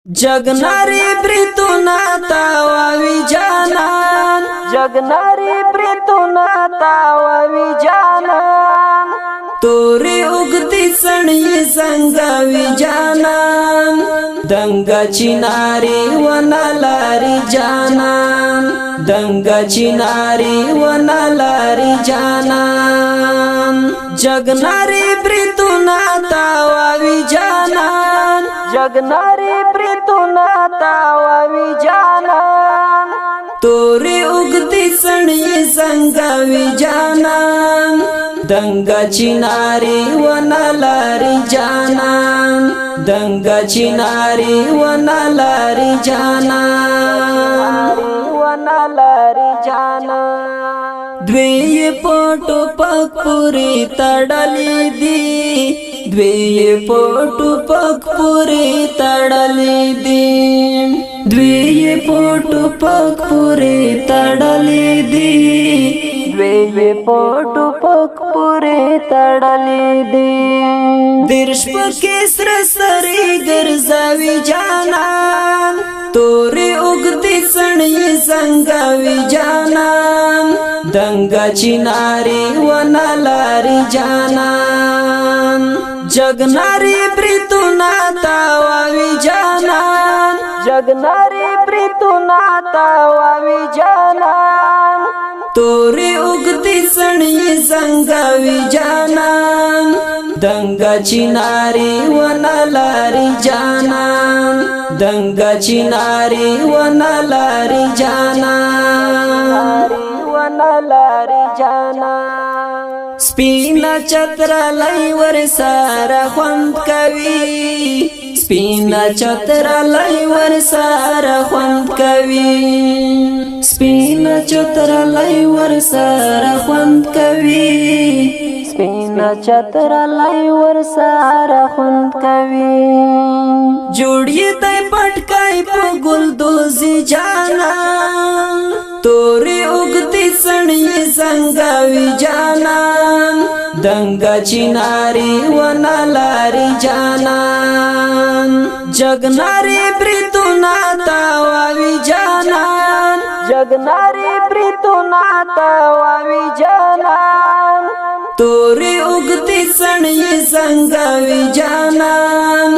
जगनारी प्रीतुना तावावी जानान, जगनारी प्रीतुना तावावी जानान, तोरे उगती सणी संगावी जानान, दंगाची नारी वनालारी जानान, दंगाची नारी वनालारी जानान। जगनारी प्रीतुना तावावी जानान, जगनारी प्रीतुना तावावी जानान, तोरे उगती सणी संगावी जानान, दंगाची नारी वनालारी जानान, दंगाची नारी वनालारी जानान, वनालारी जानान। द्वेये पोटो पगपुरी तडली दी, द्वेये पोटो पगपुरी तडली दी, द्वेये पोटो पगपुरी तडली दी, द्वेये पोटो पगपुरी तडली दी। दीर्ष्प केसर सरी गरजावी जानान, तोरे उगती सणी संगावी जानान, दंगाची नारी वनालारी जानान। जगनारी प्रीतुना तावावी जानान, जगनारी प्रीतुना तावावी जानान, तोरे उगती सणी संगावी जानान, दंगाची नारी वनालारी जानान, दंगाची नारी वनालारी जानान, वनालारी जानान। स्पिना चत्रालयवर सारा ख्वंद कवी, स्पिना चत्रालयवर सारा ख्वंद कवी, स्पिना चत्रालयवर सारा ख्वंद कवी, स्पिना चत्रालयवर सारा ख्वंद कवी। जोड़िए तय पटकाई पुगुल दोजी जानान, तोरे उगती सणी संगावी जानान, दंगाची नारी वनालारी जानान। जगनारी प्रीतुना तावावी जानान, जगनारी प्रीतुना तावावी जानान, तोरे उगती सणी संगावी जानान,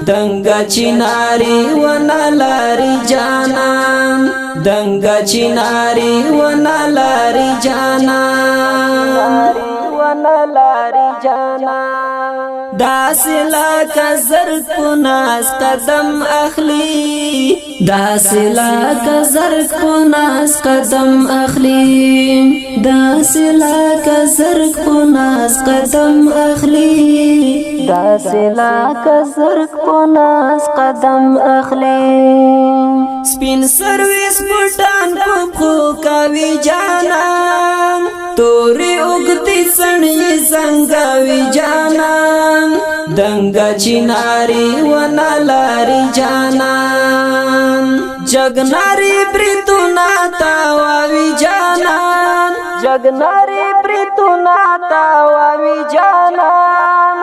दंगाची नारी वनालारी जानान, दंगाची नारी वनालारी जानान, वनालारी जानान। दासिला का ज़र्क पुनास कदम अखली, दासिला का ज़र्क पुनास कदम अखली, दासिला का ज़र्क पुनास कदम अखली, दासिला का ज़र्क पुनास कदम अखली। स्पिन सर्विस बुटान पुखो कावी जानान, तोरे उगती सणी संगावी जानान, दंगाची नारी वनालारी जानान। जगनारी प्रीतुना तावावी जानान, जगनारी प्रीतुना तावावी जानान,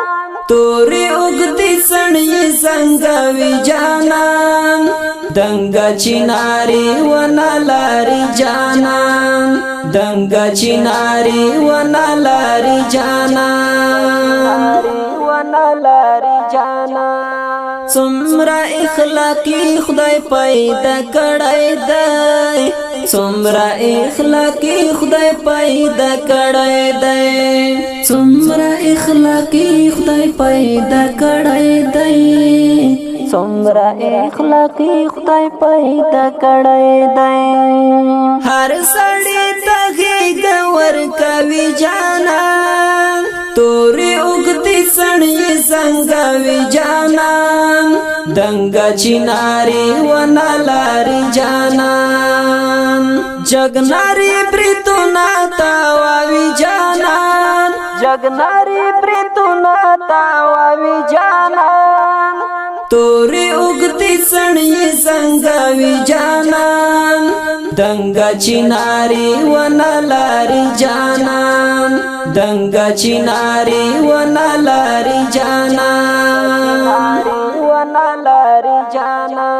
तोरे उगती सणी संगावी जानान, दंगाची नारी वनालारी जानान, दंगाची नारी वनालारी जानान, वनालारी जानान। सुमरा इखलाकी खुदाई पैदा कड़ाई दे, सुमरा इखलाकी खुदाई पैदा कड़ाई दे, सुमरा इखलाकी खुदाई पैदा कड़ाई दे, सुमरा इखलाकी खुदाई पैदा कड़ाई दे। हर सड़ी तगे गवर कवी जानान, तोरे उगती सणी संगावी जानान, दंगाची नारी वनालारी जानान। जगनारी प्रीतुना तावावी जानान, जगनारी प्रीतुना तावावी जानान, तोरे उगती सणी संगावी जानान, दंगाची नारी वनालारी जानान, दंगाची नारी वनालारी जानान। ونه لري جانا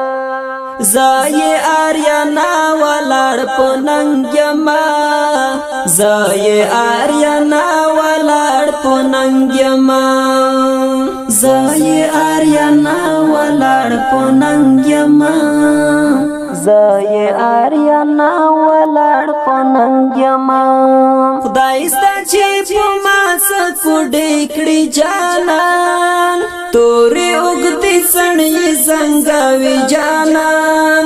زای آریانا ولړ پننګ یما زای آریانا ولړ پننګ یما زای آریانا ولړ پننګ یما زای آریانا ولړ پننګ یما خدای ستا چې په ما سکوډې کړي جانان تورې اوږدې سڼې زنګوي جانان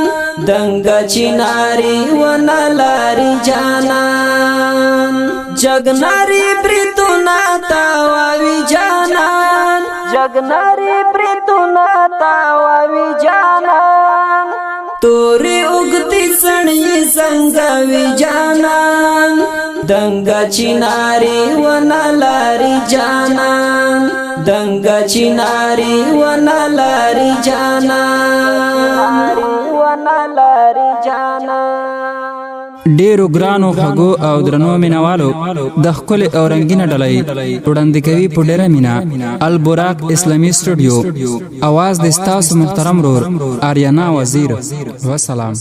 دنګه چناري ونه لاري جانان جګناري بریتونه تاووي جانان جګناري بریتونه تاووي جانان تورې اوږدې سڼې زنګوي جانان دنګه چناري ونه لاري جانان دنګه چناري ونه لاري جانان ونه لاري جانان ډیرو ګرانو خوږو او درنو مینوالو د ښکلې او رنګینه ډلۍ وړاندې کوي په ډېره مینه البراق اسلامي سټوډیو اواز د ستاسو محترم ورور آریانا وزیر وسلام